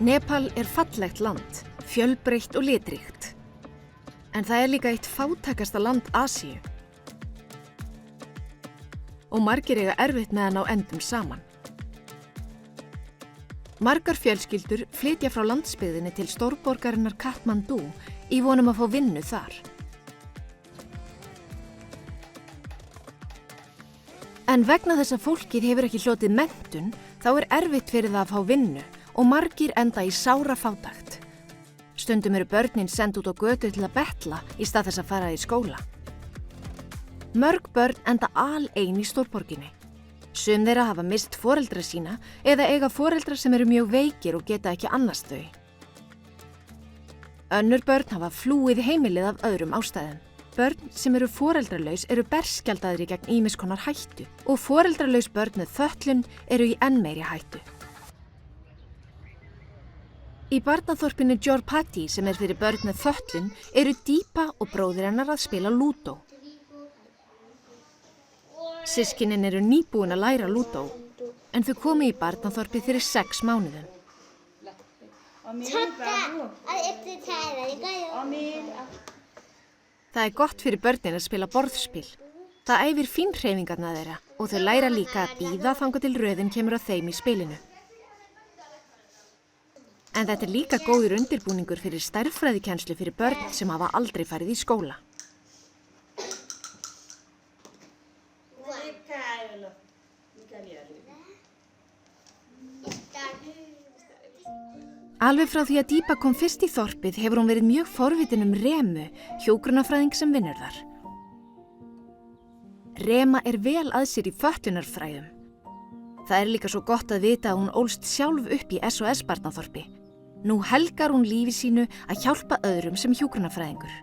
Nepal fallegt land, fjölbreytt og litríkt. En það líka eitt fátækasta land Asíu. Og margir eiga erfitt með að ná endum saman. Margar fjölskyldur flytja frá landsbyggðinni til stórborgarinnar Kathmandu í vonum að fá vinnu þar. En vegna þess að fólkið hefur ekki hlotið menntun, þá erfitt fyrir það að fá vinnu og margir enda í sára fátækt. Stundum börnin send út á götu til að betla í stað þess að fara í skóla. Mörg börn enda alein í stórborginni. Sum þeirra hafa misst foreldra sína eða eiga foreldra sem mjög veikir og geta ekki annast þau. Önnur börn hafa flúið heimilið af öðrum ástæðum. Börn sem foreldralaus berskjaldaðir gegn ýmiss konar hættu og foreldralaus börn með fötlun í enn meiri hættu. Í barnaþorpinu Jorpati sem fyrir börn með fötlun Deepa og bróðir hennar að spila lúdó. Systkinin nýbúin að læra lúdó en þau komu í barnaþorpið fyrir 6 mánuðum. Það gott fyrir börnin að spila borðspil. Það æfir fínhreyfingarnar þeirra og þau læra líka að bíða þangað til röðin kemur að þeim í spilinu. En þetta líka góður undirbúningur fyrir stærðfræðikennslu fyrir börn sem hafa aldrei farið í skóla. Alveg frá því að Deepa kom fyrst í þorpið hefur hún verið mjög forvitin Remu, hjúkrunarfræðing sem vinnur þar. Rema vel að sér í fötlunarfræðum. Það líka svo gott að vita að hún ólst sjálf upp í SOS barnaþorpi. Nú helgar hún lífi sínu að hjálpa öðrum sem hjúkrunarfræðingur.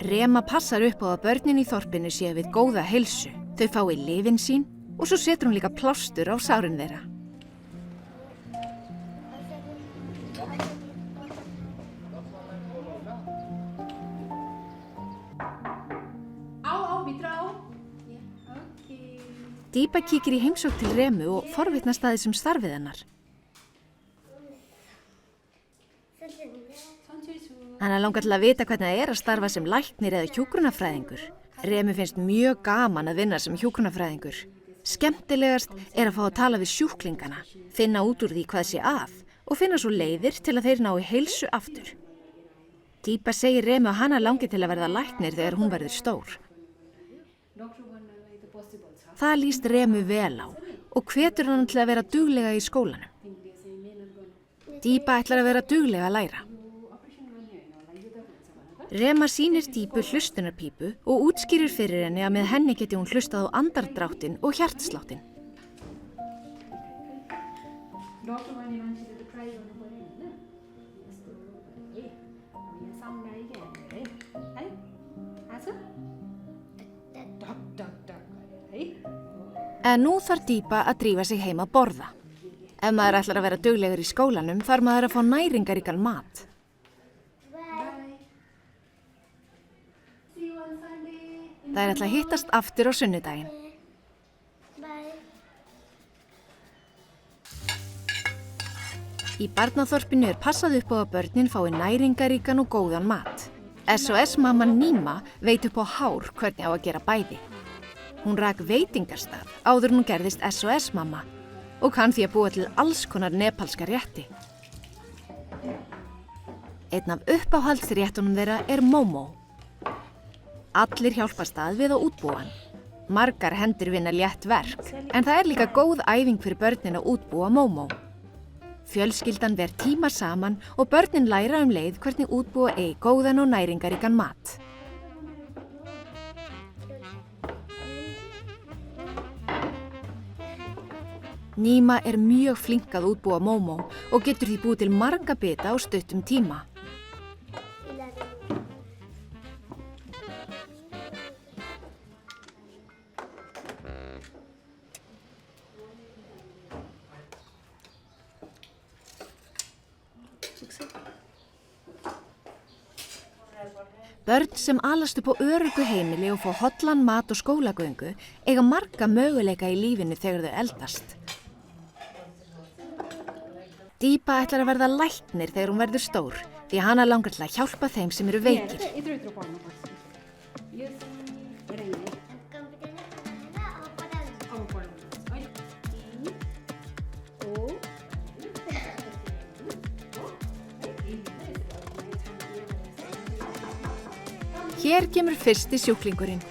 Rema passar upp á að börnin í þorpinu séu við góða heilsu. Þau fái lyfin sín og svo setur hún líka plástur á sárin þeirra. Deepa kíkir í heimsókn til Remu og forvitnast að þessum starfið hennar. Hana langar til að vita hvernig það að starfa sem læknir eða hjúkrunarfræðingur. Remu finnst mjög gaman að vinna sem hjúkrunarfræðingur. Skemmtilegast að fá að tala við sjúklingana, finna út úr því hvað sé að og finna svo leiðir til að þeir nái heilsu aftur. Deepa segir Remu að hana langi til að verða læknir þegar hún verður stór. Það líst Remu vel á og hvetur hann til að vera duglega í skólanum. Deepa ætlar að vera duglega að læra. Rema sýnir Deepu hlustunarpípu og útskýrir fyrir henni að með henni geti hún hlustað á andardráttinn og hjartsláttinn. En nú þarf Deepa að drífa sig heim að borða. Ef maður ætlar að vera duglegur í skólanum þarf maður að fá næringaríkan mat. Það ætla að hittast aftur á sunnudaginn. Í barnaþorpinu passað upp á að börnin fái næringaríkan og góðan mat. SOS mamman Nima veit upp á hár hvernig á að gera bæði. Hún rak veitingarstað áður en hún gerðist SOS mamma og kann því að búa til alls konar nepalska rétti. Einn af uppáhaldsréttunum þeirra Momo. Allir hjálpast að við að útbúa hann. Margar hendur vinna létt verk, en það líka góð æfing fyrir börnin að útbúa Momo. Fjölskyldan ver tíma saman og börnin læra leið hvernig útbúa góðan og næringaríkan mat. Nima mjög flink að útbúa Momo og getur því búið til marga bita á stuttum tíma. Börn sem alast upp á öruggu heimili og fá hollan mat og skólagöngu eiga marga möguleika í lífinu þegar þau eldast. Dípa ætlar að verða læknir þegar hún verður stór, því hana langar til að hjálpa þeim sem eru veikir. Hér kemur fyrsti sjúklingurinn.